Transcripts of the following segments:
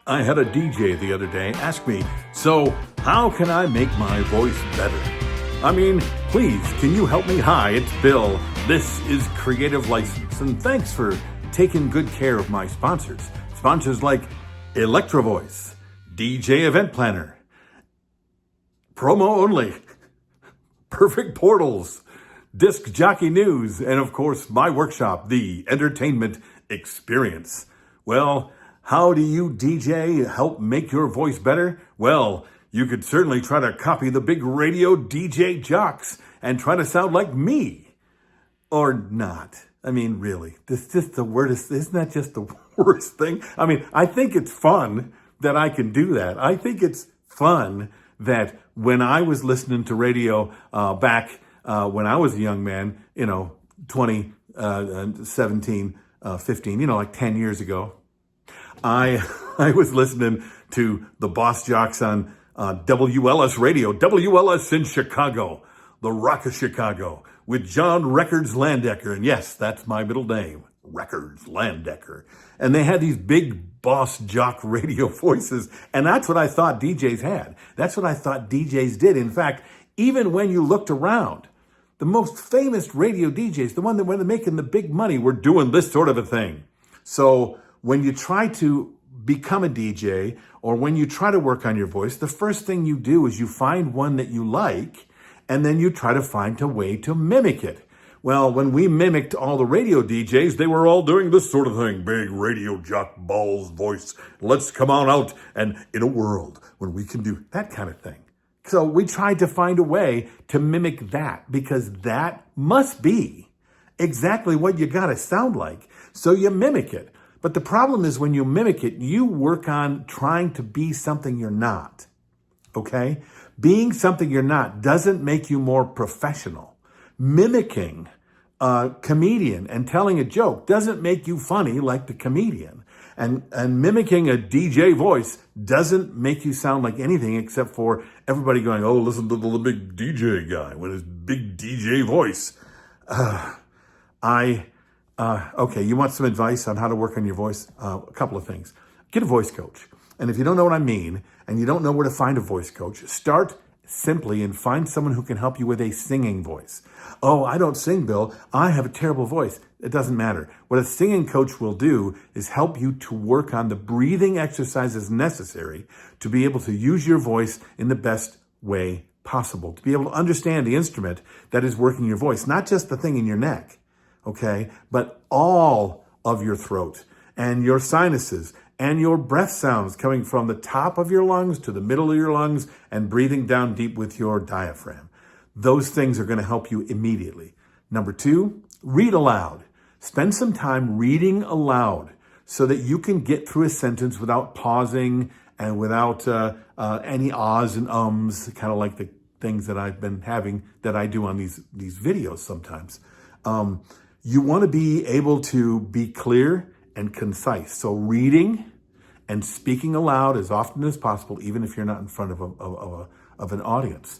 I had a DJ the other day ask me, so how can I make my voice better? I mean, please, can you help me? Hi, it's Bill. This is Creative License, and thanks for taking good care of my sponsors. Sponsors like Electro Voice, DJ Event Planner, Promo Only, Perfect Portals, Disc Jockey News, and of course, my workshop, The Entertainment Experience. Well, how do you, DJ, help make your voice better? Well, you could certainly try to copy the big radio DJ jocks and try to sound like me. Or not. I mean, really, this is the worst. Isn't that just the worst thing? I mean, I think it's fun that I can do that. I think it's fun that when I was listening to radio back when I was a young man, 17, 15, like 10 years ago, I was listening to the Boss Jocks on WLS Radio, WLS in Chicago, the Rock of Chicago, with John Records Landecker. And yes, that's my middle name, Records Landecker. And they had these big boss jock radio voices. And that's what I thought DJs had. That's what I thought DJs did. In fact, even when you looked around, the most famous radio DJs, the one that were making the big money, were doing this sort of a thing. So when you try to become a DJ or when you try to work on your voice, the first thing you do is you find one that you like, and then you try to find a way to mimic it. Well, when we mimicked all the radio DJs, they were all doing this sort of thing. Big radio jock balls voice. Let's come on out and in a world when we can do that kind of thing. So we tried to find a way to mimic that because that must be exactly what you got to sound like. So you mimic it. But the problem is when you mimic it, you work on trying to be something you're not, okay? Being something you're not doesn't make you more professional. Mimicking a comedian and telling a joke doesn't make you funny like the comedian. And mimicking a DJ voice doesn't make you sound like anything except for everybody going, oh, listen to the big DJ guy with his big DJ voice. Okay, you want some advice on how to work on your voice? A couple of things. Get a voice coach. And if you don't know what I mean, and you don't know where to find a voice coach, start simply and find someone who can help you with a singing voice. Oh, I don't sing, Bill. I have a terrible voice. It doesn't matter. What a singing coach will do is help you to work on the breathing exercises necessary to be able to use your voice in the best way possible, to be able to understand the instrument that is working your voice, not just the thing in your neck. Okay, but all of your throat and your sinuses and your breath sounds coming from the top of your lungs to the middle of your lungs and breathing down deep with your diaphragm. Those things are going to help you immediately. Number 2, read aloud. Spend some time reading aloud so that you can get through a sentence without pausing and without any ahs and ums, kind of like the things that I've been having that I do on these videos sometimes. You want to be able to be clear and concise. So reading and speaking aloud as often as possible, even if you're not in front of an audience.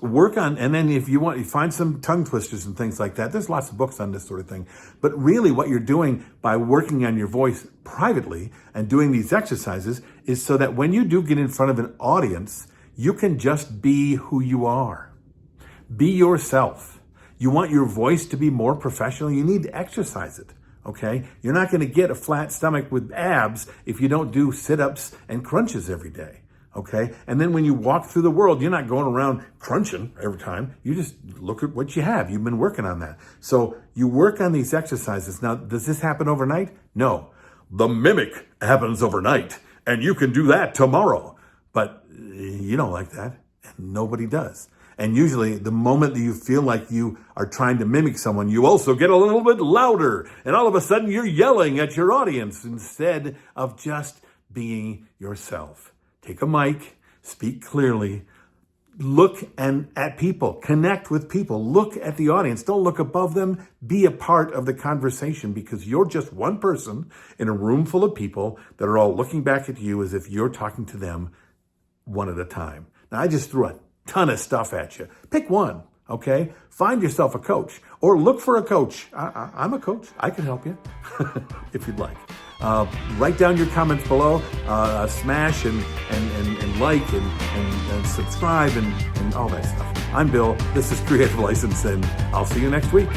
Work on, and then if you want, you find some tongue twisters and things like that. There's lots of books on this sort of thing. But really what you're doing by working on your voice privately and doing these exercises is so that when you do get in front of an audience, you can just be who you are. Be yourself. You want your voice to be more professional, you need to exercise it, okay? You're not going to get a flat stomach with abs if you don't do sit-ups and crunches every day, okay? And then when you walk through the world, you're not going around crunching every time. You just look at what you have. You've been working on that. So you work on these exercises. Now, does this happen overnight? No. The mimic happens overnight, and you can do that tomorrow. But you don't like that, and nobody does. And usually the moment that you feel like you are trying to mimic someone, you also get a little bit louder. And all of a sudden you're yelling at your audience instead of just being yourself. Take a mic, speak clearly, look at people, connect with people, look at the audience. Don't look above them. Be a part of the conversation because you're just one person in a room full of people that are all looking back at you as if you're talking to them one at a time. Now, I just threw a ton of stuff at you. Pick one, okay? Find yourself a coach or look for a coach. I'm a coach. I can help you if you'd like. Write down your comments below, smash and like and subscribe and all that stuff. I'm Bill. This is Creative License, and I'll see you next week.